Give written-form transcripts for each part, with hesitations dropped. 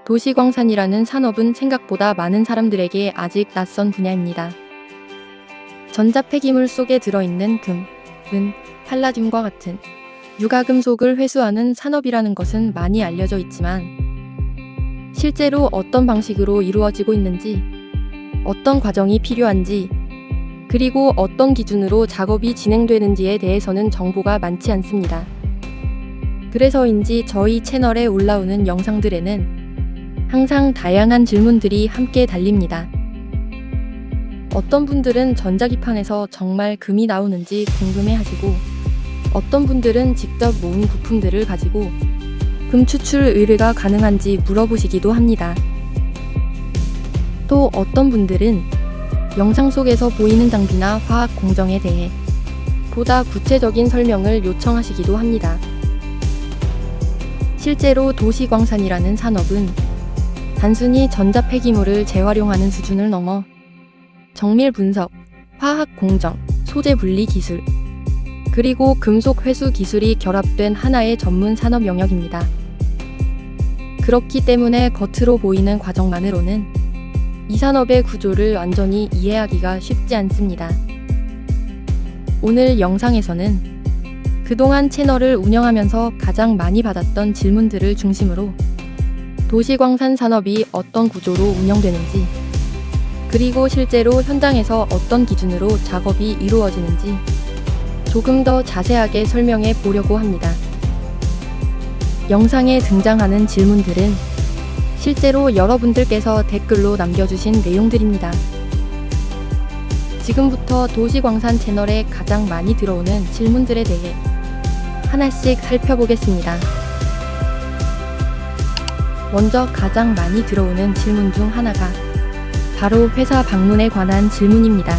도시광산이라는 산업은 생각보다 많은 사람들에게 아직 낯선 분야입니다. 전자폐기물 속에 들어있는 금, 은, 팔라듐과 같은 유가금속을 회수하는 산업이라는 것은 많이 알려져 있지만 실제로 어떤 방식으로 이루어지고 있는지, 어떤 과정이 필요한지, 그리고 어떤 기준으로 작업이 진행되는지에 대해서는 정보가 많지 않습니다. 그래서인지 저희 채널에 올라오는 영상들에는 항상 다양한 질문들이 함께 달립니다. 어떤 분들은 전자기판에서 정말 금이 나오는지 궁금해하시고, 어떤 분들은 직접 모은 부품들을 가지고 금 추출 의뢰가 가능한지 물어보시기도 합니다. 또 어떤 분들은 영상 속에서 보이는 장비나 화학 공정에 대해 보다 구체적인 설명을 요청하시기도 합니다. 실제로 도시광산이라는 산업은 단순히 전자폐기물을 재활용하는 수준을 넘어 정밀 분석, 화학 공정, 소재 분리 기술, 그리고 금속 회수 기술이 결합된 하나의 전문 산업 영역입니다. 그렇기 때문에 겉으로 보이는 과정만으로는 이 산업의 구조를 완전히 이해하기가 쉽지 않습니다. 오늘 영상에서는 그동안 채널을 운영하면서 가장 많이 받았던 질문들을 중심으로 도시광산 산업이 어떤 구조로 운영되는지, 그리고 실제로 현장에서 어떤 기준으로 작업이 이루어지는지 조금 더 자세하게 설명해 보려고 합니다. 영상에 등장하는 질문들은 실제로 여러분들께서 댓글로 남겨주신 내용들입니다. 지금부터 도시광산 채널에 가장 많이 들어오는 질문들에 대해 하나씩 살펴보겠습니다. 먼저 가장 많이 들어오는 질문 중 하나가 바로 회사 방문에 관한 질문입니다.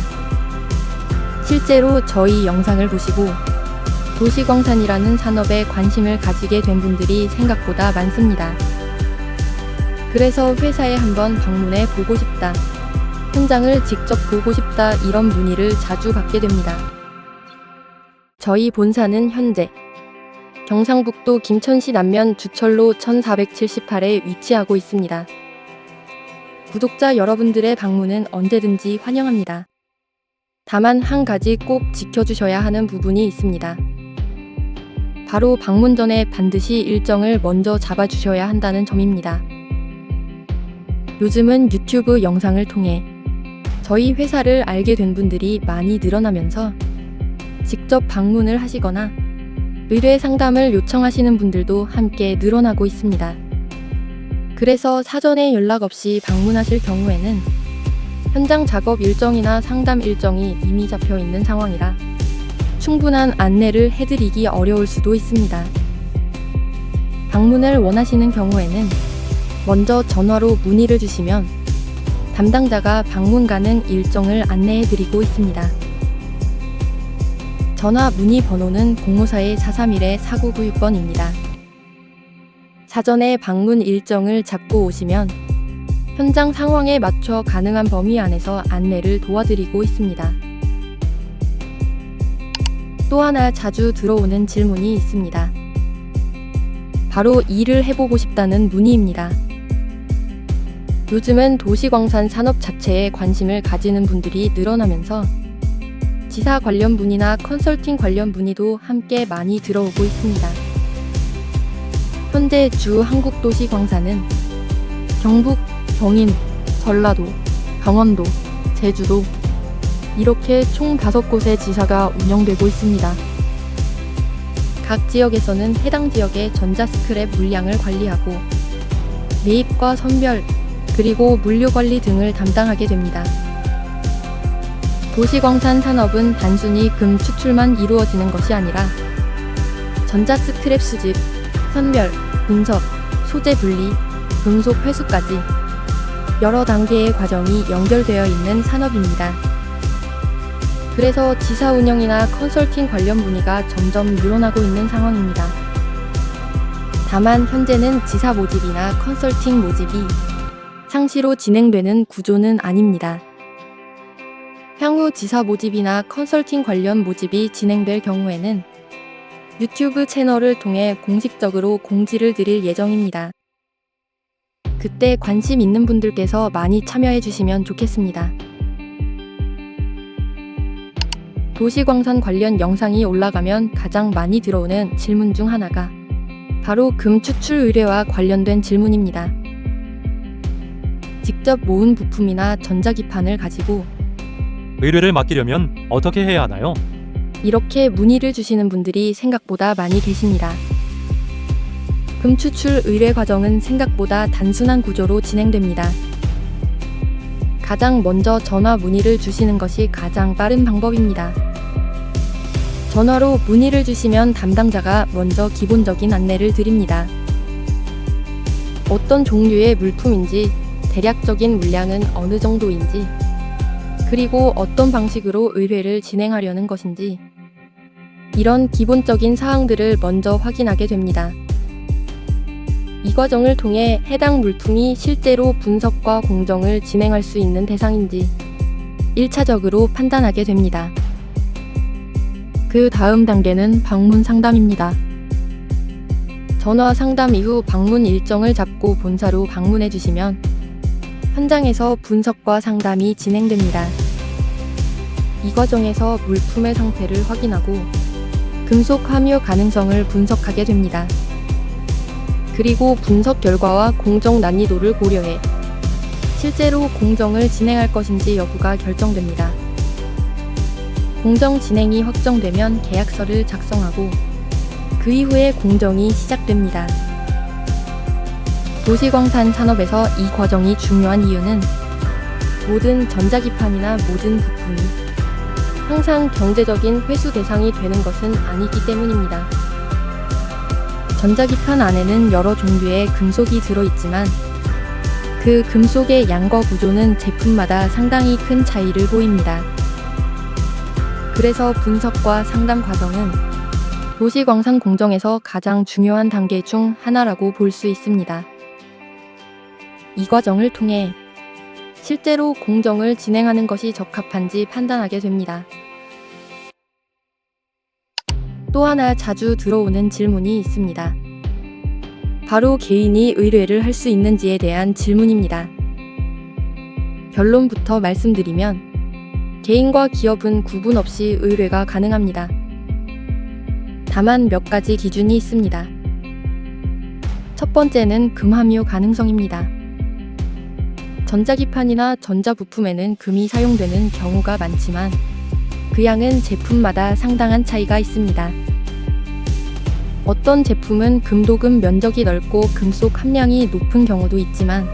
실제로 저희 영상을 보시고 도시광산이라는 산업에 관심을 가지게 된 분들이 생각보다 많습니다. 그래서 회사에 한번 방문해 보고 싶다, 현장을 직접 보고 싶다, 이런 문의를 자주 받게 됩니다. 저희 본사는 현재 경상북도 김천시 남면 주철로 1478에 위치하고 있습니다. 구독자 여러분들의 방문은 언제든지 환영합니다. 다만 한 가지 꼭 지켜주셔야 하는 부분이 있습니다. 바로 방문 전에 반드시 일정을 먼저 잡아주셔야 한다는 점입니다. 요즘은 유튜브 영상을 통해 저희 회사를 알게 된 분들이 많이 늘어나면서 직접 방문을 하시거나 의뢰 상담을 요청하시는 분들도 함께 늘어나고 있습니다. 그래서 사전에 연락 없이 방문하실 경우에는 현장 작업 일정이나 상담 일정이 이미 잡혀 있는 상황이라 충분한 안내를 해드리기 어려울 수도 있습니다. 방문을 원하시는 경우에는 먼저 전화로 문의를 주시면 담당자가 방문 가능 일정을 안내해드리고 있습니다. 전화 문의 번호는 054-431-4996번입니다. 사전에 방문 일정을 잡고 오시면 현장 상황에 맞춰 가능한 범위 안에서 안내를 도와드리고 있습니다. 또 하나 자주 들어오는 질문이 있습니다. 바로 일을 해보고 싶다는 문의입니다. 요즘은 도시광산 산업 자체에 관심을 가지는 분들이 늘어나면서 지사 관련 문의나 컨설팅 관련 문의도 함께 많이 들어오고 있습니다. 현재 주 한국도시광산은 경북, 경인, 전라도, 강원도, 제주도 이렇게 총 5곳의 지사가 운영되고 있습니다. 각 지역에서는 해당 지역의 전자스크랩 물량을 관리하고 매입과 선별, 그리고 물류관리 등을 담당하게 됩니다. 도시광산 산업은 단순히 금 추출만 이루어지는 것이 아니라 전자스크랩 수집, 선별, 분석, 소재 분리, 금속 회수까지 여러 단계의 과정이 연결되어 있는 산업입니다. 그래서 지사 운영이나 컨설팅 관련 문의가 점점 늘어나고 있는 상황입니다. 다만 현재는 지사 모집이나 컨설팅 모집이 상시로 진행되는 구조는 아닙니다. 향후 지사 모집이나 컨설팅 관련 모집이 진행될 경우에는 유튜브 채널을 통해 공식적으로 공지를 드릴 예정입니다. 그때 관심 있는 분들께서 많이 참여해 주시면 좋겠습니다. 도시광산 관련 영상이 올라가면 가장 많이 들어오는 질문 중 하나가 바로 금 추출 의뢰와 관련된 질문입니다. 직접 모은 부품이나 전자기판을 가지고 의뢰를 맡기려면 어떻게 해야 하나요? 이렇게 문의를 주시는 분들이 생각보다 많이 계십니다. 금 추출 의뢰 과정은 생각보다 단순한 구조로 진행됩니다. 가장 먼저 전화 문의를 주시는 것이 가장 빠른 방법입니다. 전화로 문의를 주시면 담당자가 먼저 기본적인 안내를 드립니다. 어떤 종류의 물품인지, 대략적인 물량은 어느 정도인지, 그리고 어떤 방식으로 의뢰를 진행하려는 것인지, 이런 기본적인 사항들을 먼저 확인하게 됩니다. 이 과정을 통해 해당 물품이 실제로 분석과 공정을 진행할 수 있는 대상인지 1차적으로 판단하게 됩니다. 그 다음 단계는 방문 상담입니다. 전화 상담 이후 방문 일정을 잡고 본사로 방문해 주시면 현장에서 분석과 상담이 진행됩니다. 이 과정에서 물품의 상태를 확인하고 금속 함유 가능성을 분석하게 됩니다. 그리고 분석 결과와 공정 난이도를 고려해 실제로 공정을 진행할 것인지 여부가 결정됩니다. 공정 진행이 확정되면 계약서를 작성하고 그 이후에 공정이 시작됩니다. 도시광산 산업에서 이 과정이 중요한 이유는 모든 전자기판이나 모든 부품이 항상 경제적인 회수 대상이 되는 것은 아니기 때문입니다. 전자기판 안에는 여러 종류의 금속이 들어있지만 그 금속의 양과 구조는 제품마다 상당히 큰 차이를 보입니다. 그래서 분석과 상담 과정은 도시광산 공정에서 가장 중요한 단계 중 하나라고 볼 수 있습니다. 이 과정을 통해 실제로 공정을 진행하는 것이 적합한지 판단하게 됩니다. 또 하나 자주 들어오는 질문이 있습니다. 바로 개인이 의뢰를 할 수 있는지에 대한 질문입니다. 결론부터 말씀드리면 개인과 기업은 구분 없이 의뢰가 가능합니다. 다만 몇 가지 기준이 있습니다. 첫 번째는 금 함유 가능성입니다. 전자기판이나 전자부품에는 금이 사용되는 경우가 많지만 그 양은 제품마다 상당한 차이가 있습니다. 어떤 제품은 금도금 면적이 넓고 금속 함량이 높은 경우도 있지만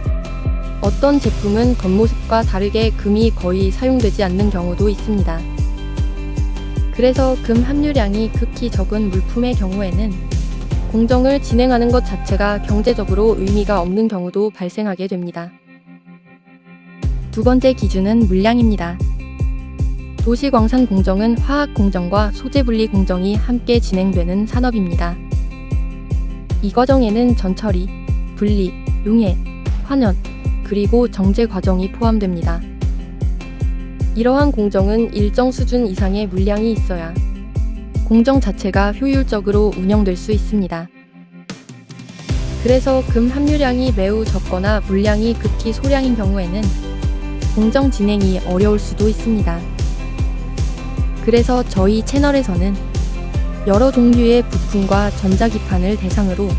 어떤 제품은 겉모습과 다르게 금이 거의 사용되지 않는 경우도 있습니다. 그래서 금 함유량이 극히 적은 물품의 경우에는 공정을 진행하는 것 자체가 경제적으로 의미가 없는 경우도 발생하게 됩니다. 두 번째 기준은 물량입니다. 도시광산 공정은 화학 공정과 소재 분리 공정이 함께 진행되는 산업입니다. 이 과정에는 전처리, 분리, 용해, 환연, 그리고 정제 과정이 포함됩니다. 이러한 공정은 일정 수준 이상의 물량이 있어야 공정 자체가 효율적으로 운영될 수 있습니다. 그래서 금 함유량이 매우 적거나 물량이 극히 소량인 경우에는 공정 진행이 어려울 수도 있습니다. 그래서 저희 채널에서는 여러 종류의 부품과 전자기판을 대상으로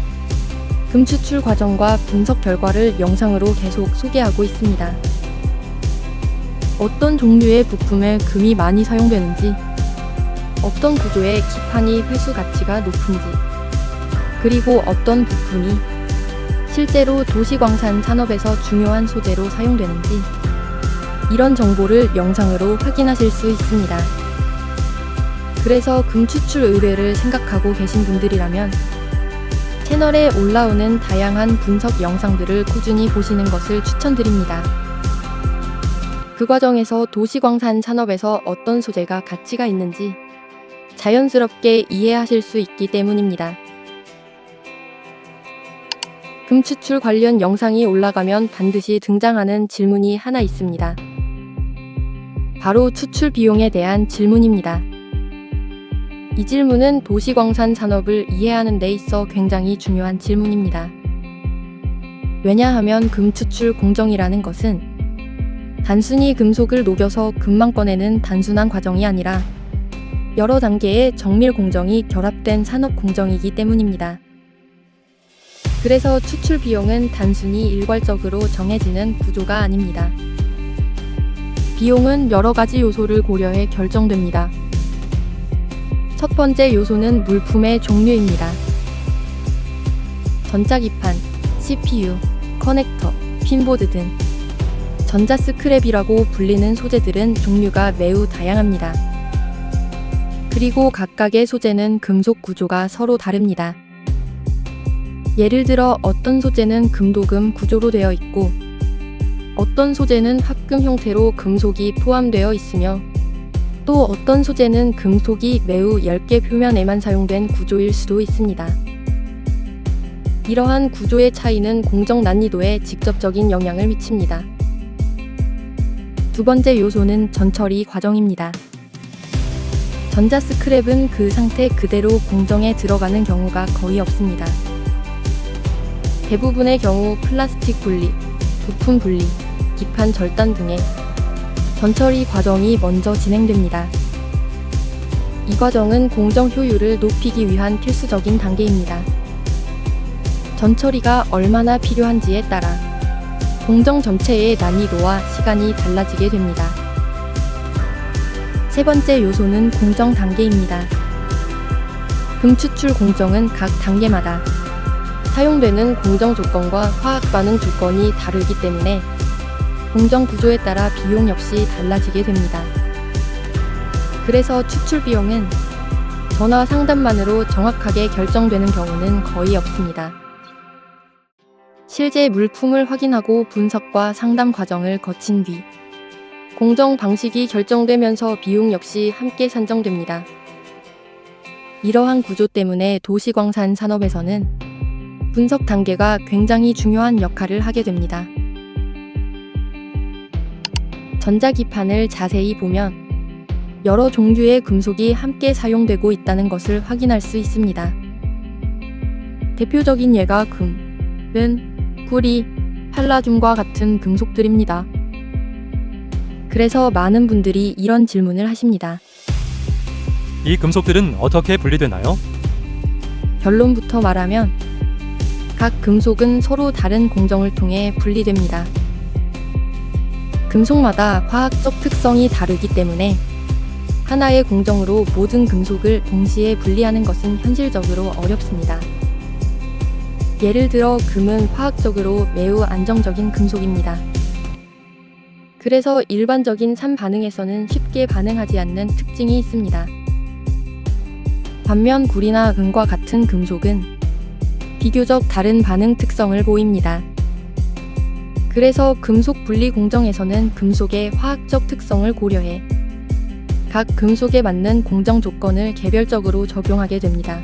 금 추출 과정과 분석 결과를 영상으로 계속 소개하고 있습니다. 어떤 종류의 부품에 금이 많이 사용되는지, 어떤 구조의 기판이 회수 가치가 높은지, 그리고 어떤 부품이 실제로 도시광산 산업에서 중요한 소재로 사용되는지, 이런 정보를 영상으로 확인하실 수 있습니다. 그래서 금 추출 의뢰를 생각하고 계신 분들이라면 채널에 올라오는 다양한 분석 영상들을 꾸준히 보시는 것을 추천드립니다. 그 과정에서 도시광산 산업에서 어떤 소재가 가치가 있는지 자연스럽게 이해하실 수 있기 때문입니다. 금 추출 관련 영상이 올라가면 반드시 등장하는 질문이 하나 있습니다. 바로 추출 비용에 대한 질문입니다. 이 질문은 도시광산 산업을 이해하는 데 있어 굉장히 중요한 질문입니다. 왜냐하면 금 추출 공정이라는 것은 단순히 금속을 녹여서 금만 꺼내는 단순한 과정이 아니라 여러 단계의 정밀 공정이 결합된 산업 공정이기 때문입니다. 그래서 추출 비용은 단순히 일괄적으로 정해지는 구조가 아닙니다. 비용은 여러 가지 요소를 고려해 결정됩니다. 첫 번째 요소는 물품의 종류입니다. 전자기판, CPU, 커넥터, 핀보드 등 전자 스크랩이라고 불리는 소재들은 종류가 매우 다양합니다. 그리고 각각의 소재는 금속 구조가 서로 다릅니다. 예를 들어 어떤 소재는 금도금 구조로 되어 있고 어떤 소재는 합금 형태로 금속이 포함되어 있으며 또 어떤 소재는 금속이 매우 얇게 표면에만 사용된 구조일 수도 있습니다. 이러한 구조의 차이는 공정 난이도에 직접적인 영향을 미칩니다. 두 번째 요소는 전처리 과정입니다. 전자 스크랩은 그 상태 그대로 공정에 들어가는 경우가 거의 없습니다. 대부분의 경우 플라스틱 분리, 부품 분리, 기판 절단 등의 전처리 과정이 먼저 진행됩니다. 이 과정은 공정 효율을 높이기 위한 필수적인 단계입니다. 전처리가 얼마나 필요한지에 따라 공정 전체의 난이도와 시간이 달라지게 됩니다. 세 번째 요소는 공정 단계입니다. 금 추출 공정은 각 단계마다 사용되는 공정 조건과 화학 반응 조건이 다르기 때문에 공정 구조에 따라 비용 역시 달라지게 됩니다. 그래서 추출 비용은 전화 상담만으로 정확하게 결정되는 경우는 거의 없습니다. 실제 물품을 확인하고 분석과 상담 과정을 거친 뒤 공정 방식이 결정되면서 비용 역시 함께 산정됩니다. 이러한 구조 때문에 도시광산 산업에서는 분석 단계가 굉장히 중요한 역할을 하게 됩니다. 전자기판을 자세히 보면 여러 종류의 금속이 함께 사용되고 있다는 것을 확인할 수 있습니다. 대표적인 예가 금, 은, 구리, 팔라듐과 같은 금속들입니다. 그래서 많은 분들이 이런 질문을 하십니다. 이 금속들은 어떻게 분리되나요? 결론부터 말하면 각 금속은 서로 다른 공정을 통해 분리됩니다. 금속마다 화학적 특성이 다르기 때문에 하나의 공정으로 모든 금속을 동시에 분리하는 것은 현실적으로 어렵습니다. 예를 들어 금은 화학적으로 매우 안정적인 금속입니다. 그래서 일반적인 산반응에서는 쉽게 반응하지 않는 특징이 있습니다. 반면 구리나 은과 같은 금속은 비교적 다른 반응 특성을 보입니다. 그래서 금속 분리 공정에서는 금속의 화학적 특성을 고려해 각 금속에 맞는 공정 조건을 개별적으로 적용하게 됩니다.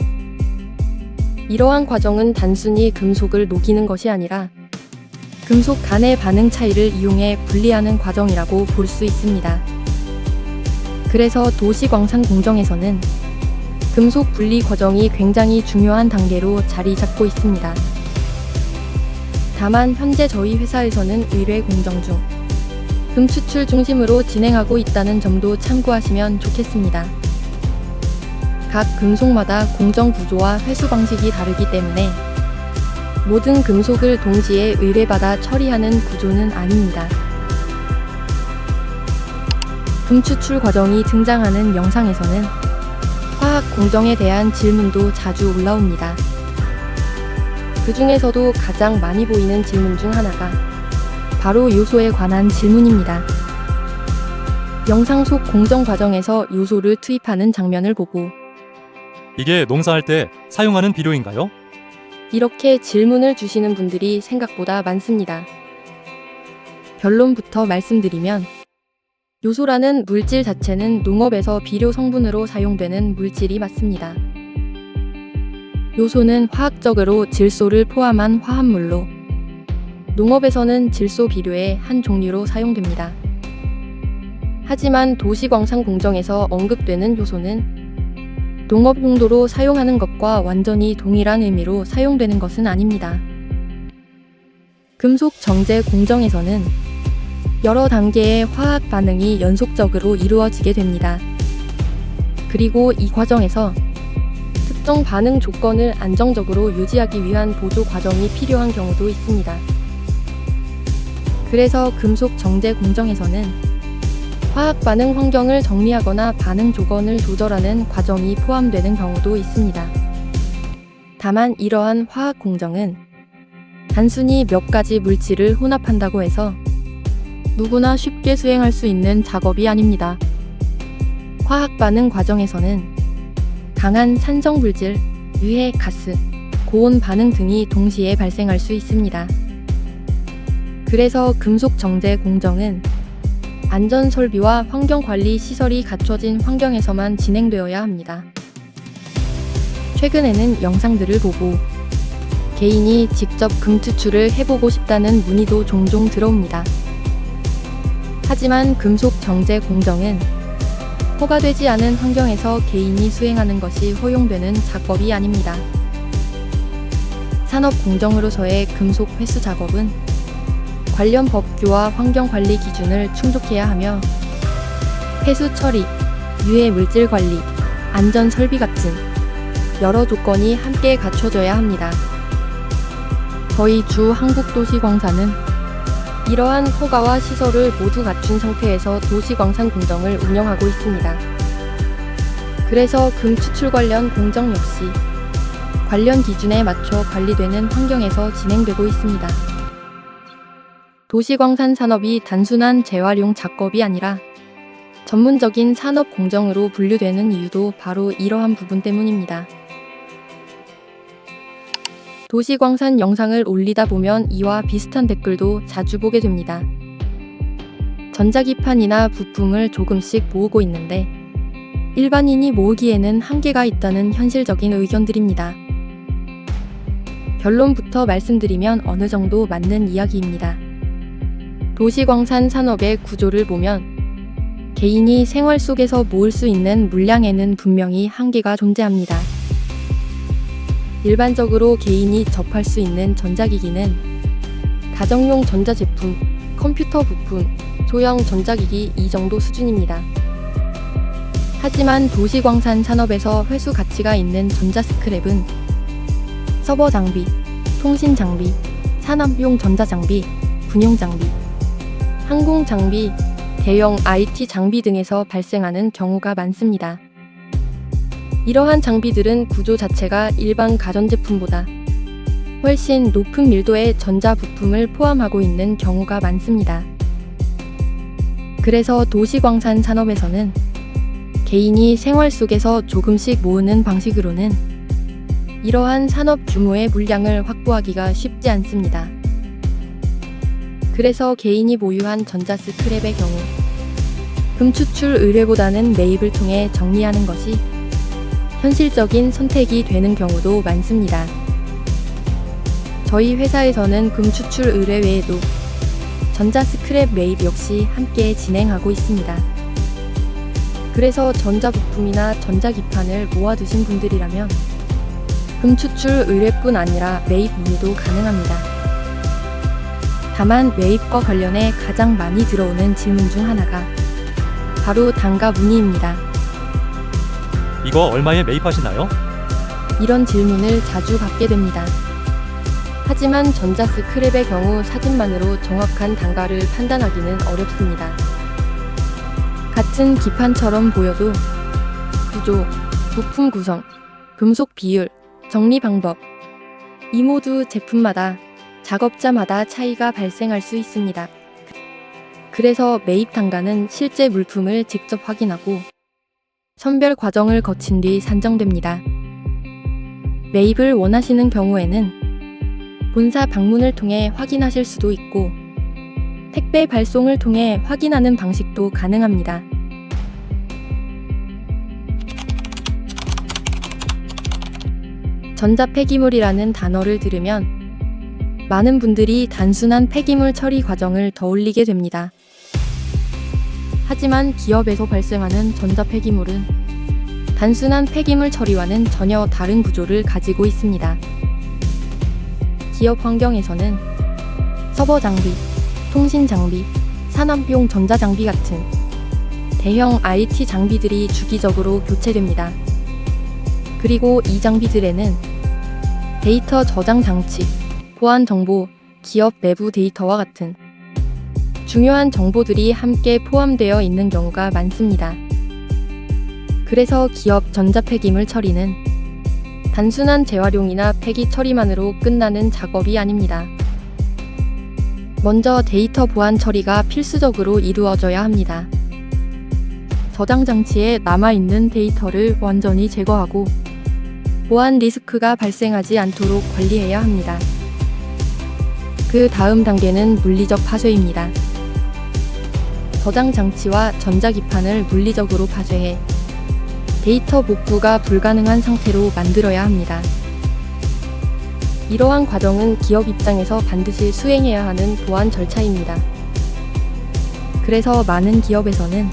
이러한 과정은 단순히 금속을 녹이는 것이 아니라 금속 간의 반응 차이를 이용해 분리하는 과정이라고 볼 수 있습니다. 그래서 도시광산 공정에서는 금속 분리 과정이 굉장히 중요한 단계로 자리 잡고 있습니다. 다만 현재 저희 회사에서는 의뢰 공정 중 금 추출 중심으로 진행하고 있다는 점도 참고하시면 좋겠습니다. 각 금속마다 공정 구조와 회수 방식이 다르기 때문에 모든 금속을 동시에 의뢰받아 처리하는 구조는 아닙니다. 금 추출 과정이 등장하는 영상에서는 화학 공정에 대한 질문도 자주 올라옵니다. 그 중에서도 가장 많이 보이는 질문 중 하나가 바로 요소에 관한 질문입니다. 영상 속 공정 과정에서 요소를 투입하는 장면을 보고 이게 농사할 때 사용하는 비료인가요? 이렇게 질문을 주시는 분들이 생각보다 많습니다. 결론부터 말씀드리면 요소라는 물질 자체는 농업에서 비료 성분으로 사용되는 물질이 맞습니다. 요소는 화학적으로 질소를 포함한 화합물로 농업에서는 질소 비료의 한 종류로 사용됩니다. 하지만 도시광산 공정에서 언급되는 요소는 농업 용도로 사용하는 것과 완전히 동일한 의미로 사용되는 것은 아닙니다. 금속 정제 공정에서는 여러 단계의 화학 반응이 연속적으로 이루어지게 됩니다. 그리고 이 과정에서 특정 반응 조건을 안정적으로 유지하기 위한 보조 과정이 필요한 경우도 있습니다. 그래서 금속 정제 공정에서는 화학 반응 환경을 정리하거나 반응 조건을 조절하는 과정이 포함되는 경우도 있습니다. 다만 이러한 화학 공정은 단순히 몇 가지 물질을 혼합한다고 해서 누구나 쉽게 수행할 수 있는 작업이 아닙니다. 화학 반응 과정에서는 강한 산성 물질, 유해 가스, 고온 반응 등이 동시에 발생할 수 있습니다. 그래서 금속 정제 공정은 안전 설비와 환경 관리 시설이 갖춰진 환경에서만 진행되어야 합니다. 최근에는 영상들을 보고 개인이 직접 금 추출을 해보고 싶다는 문의도 종종 들어옵니다. 하지만 금속 정제 공정은 허가되지 않은 환경에서 개인이 수행하는 것이 허용되는 작업이 아닙니다. 산업 공정으로서의 금속 회수 작업은 관련 법규와 환경관리 기준을 충족해야 하며 회수 처리, 유해 물질 관리, 안전 설비 같은 여러 조건이 함께 갖춰져야 합니다. 저희 주 한국도시광산은 이러한 허가와 시설을 모두 갖춘 상태에서 도시광산 공정을 운영하고 있습니다. 그래서 금 추출 관련 공정 역시 관련 기준에 맞춰 관리되는 환경에서 진행되고 있습니다. 도시광산 산업이 단순한 재활용 작업이 아니라 전문적인 산업 공정으로 분류되는 이유도 바로 이러한 부분 때문입니다. 도시광산 영상을 올리다 보면 이와 비슷한 댓글도 자주 보게 됩니다. 전자기판이나 부품을 조금씩 모으고 있는데 일반인이 모으기에는 한계가 있다는 현실적인 의견들입니다. 결론부터 말씀드리면 어느 정도 맞는 이야기입니다. 도시광산 산업의 구조를 보면 개인이 생활 속에서 모을 수 있는 물량에는 분명히 한계가 존재합니다. 일반적으로 개인이 접할 수 있는 전자기기는 가정용 전자제품, 컴퓨터 부품, 소형 전자기기 이 정도 수준입니다. 하지만 도시광산 산업에서 회수 가치가 있는 전자 스크랩은 서버 장비, 통신 장비, 산업용 전자 장비, 군용 장비, 항공 장비, 대형 IT 장비 등에서 발생하는 경우가 많습니다. 이러한 장비들은 구조 자체가 일반 가전제품보다 훨씬 높은 밀도의 전자 부품을 포함하고 있는 경우가 많습니다. 그래서 도시광산 산업에서는 개인이 생활 속에서 조금씩 모으는 방식으로는 이러한 산업 규모의 물량을 확보하기가 쉽지 않습니다. 그래서 개인이 보유한 전자 스크랩의 경우 금 추출 의뢰보다는 매입을 통해 정리하는 것이 현실적인 선택이 되는 경우도 많습니다. 저희 회사에서는 금 추출 의뢰 외에도 전자 스크랩 매입 역시 함께 진행하고 있습니다. 그래서 전자 부품이나 전자기판을 모아두신 분들이라면 금 추출 의뢰뿐 아니라 매입 문의도 가능합니다. 다만 매입과 관련해 가장 많이 들어오는 질문 중 하나가 바로 단가 문의입니다. 이거 얼마에 매입하시나요? 이런 질문을 자주 받게 됩니다. 하지만 전자 스크랩의 경우 사진만으로 정확한 단가를 판단하기는 어렵습니다. 같은 기판처럼 보여도 구조, 부품 구성, 금속 비율, 정리 방법 이 모두 제품마다 작업자마다 차이가 발생할 수 있습니다. 그래서 매입 단가는 실제 물품을 직접 확인하고 선별 과정을 거친 뒤 산정됩니다. 매입을 원하시는 경우에는 본사 방문을 통해 확인하실 수도 있고 택배 발송을 통해 확인하는 방식도 가능합니다. 전자폐기물이라는 단어를 들으면 많은 분들이 단순한 폐기물 처리 과정을 떠올리게 됩니다. 하지만 기업에서 발생하는 전자폐기물은 단순한 폐기물 처리와는 전혀 다른 구조를 가지고 있습니다. 기업 환경에서는 서버 장비, 통신 장비, 산업용 전자 장비 같은 대형 IT 장비들이 주기적으로 교체됩니다. 그리고 이 장비들에는 데이터 저장 장치, 보안 정보, 기업 내부 데이터와 같은 중요한 정보들이 함께 포함되어 있는 경우가 많습니다. 그래서 기업 전자폐기물 처리는 단순한 재활용이나 폐기 처리만으로 끝나는 작업이 아닙니다. 먼저 데이터 보안 처리가 필수적으로 이루어져야 합니다. 저장 장치에 남아있는 데이터를 완전히 제거하고 보안 리스크가 발생하지 않도록 관리해야 합니다. 그 다음 단계는 물리적 파쇄입니다. 저장 장치와 전자기판을 물리적으로 파쇄해 데이터 복구가 불가능한 상태로 만들어야 합니다. 이러한 과정은 기업 입장에서 반드시 수행해야 하는 보안 절차입니다. 그래서 많은 기업에서는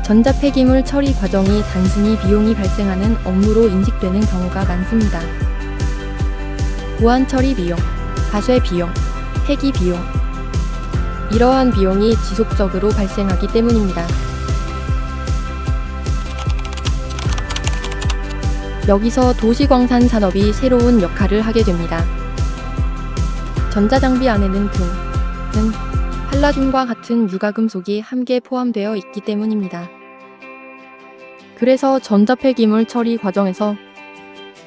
전자폐기물 처리 과정이 단순히 비용이 발생하는 업무로 인식되는 경우가 많습니다. 보안 처리 비용, 파쇄 비용, 폐기 비용, 이러한 비용이 지속적으로 발생하기 때문입니다. 여기서 도시광산 산업이 새로운 역할을 하게 됩니다. 전자장비 안에는 금, 팔라듐과 같은 유가금속이 함께 포함되어 있기 때문입니다. 그래서 전자폐기물 처리 과정에서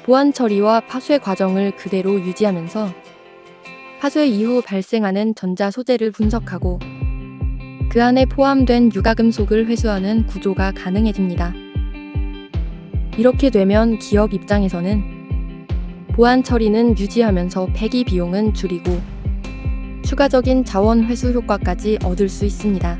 보안 처리와 파쇄 과정을 그대로 유지하면서 파쇄 이후 발생하는 전자 소재를 분석하고 그 안에 포함된 유가금속을 회수하는 구조가 가능해집니다. 이렇게 되면 기업 입장에서는 보안 처리는 유지하면서 폐기 비용은 줄이고 추가적인 자원 회수 효과까지 얻을 수 있습니다.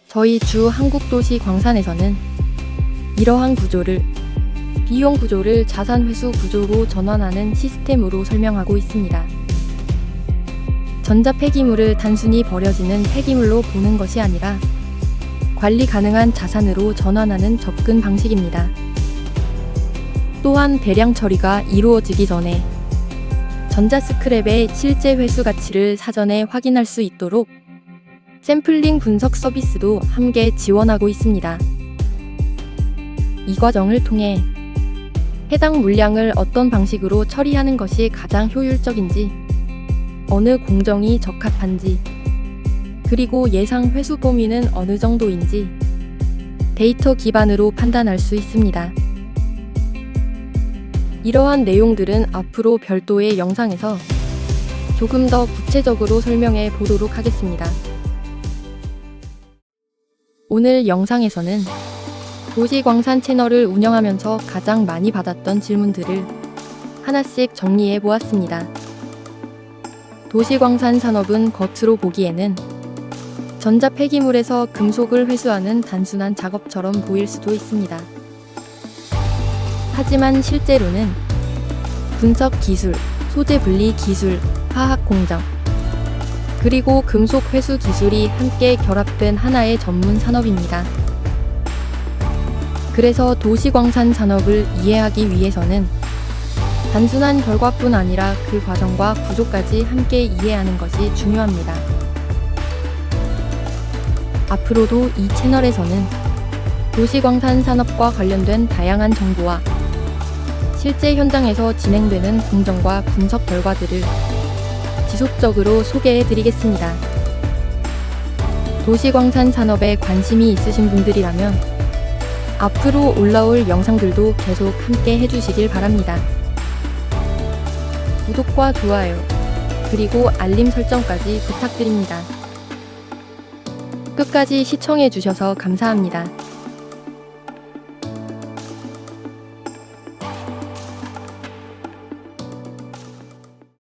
저희 주 한국도시광산에서는 이러한 구조를 비용 구조를 자산 회수 구조로 전환하는 시스템으로 설명하고 있습니다. 전자 폐기물을 단순히 버려지는 폐기물로 보는 것이 아니라 관리 가능한 자산으로 전환하는 접근 방식입니다. 또한 대량 처리가 이루어지기 전에 전자 스크랩의 실제 회수 가치를 사전에 확인할 수 있도록 샘플링 분석 서비스도 함께 지원하고 있습니다. 이 과정을 통해 해당 물량을 어떤 방식으로 처리하는 것이 가장 효율적인지, 어느 공정이 적합한지, 그리고 예상 회수 범위는 어느 정도인지 데이터 기반으로 판단할 수 있습니다. 이러한 내용들은 앞으로 별도의 영상에서 조금 더 구체적으로 설명해 보도록 하겠습니다. 오늘 영상에서는 도시광산 채널을 운영하면서 가장 많이 받았던 질문들을 하나씩 정리해 보았습니다. 도시광산 산업은 겉으로 보기에는 전자 폐기물에서 금속을 회수하는 단순한 작업처럼 보일 수도 있습니다. 하지만 실제로는 분석 기술, 소재 분리 기술, 화학 공정, 그리고 금속 회수 기술이 함께 결합된 하나의 전문 산업입니다. 그래서 도시광산 산업을 이해하기 위해서는 단순한 결과뿐 아니라 그 과정과 구조까지 함께 이해하는 것이 중요합니다. 앞으로도 이 채널에서는 도시광산 산업과 관련된 다양한 정보와 실제 현장에서 진행되는 공정과 분석 결과들을 지속적으로 소개해 드리겠습니다. 도시광산 산업에 관심이 있으신 분들이라면 앞으로 올라올 영상들도 계속 함께 해주시길 바랍니다. 구독과 좋아요, 그리고 알림 설정까지 부탁드립니다. 끝까지 시청해 주셔서 감사합니다.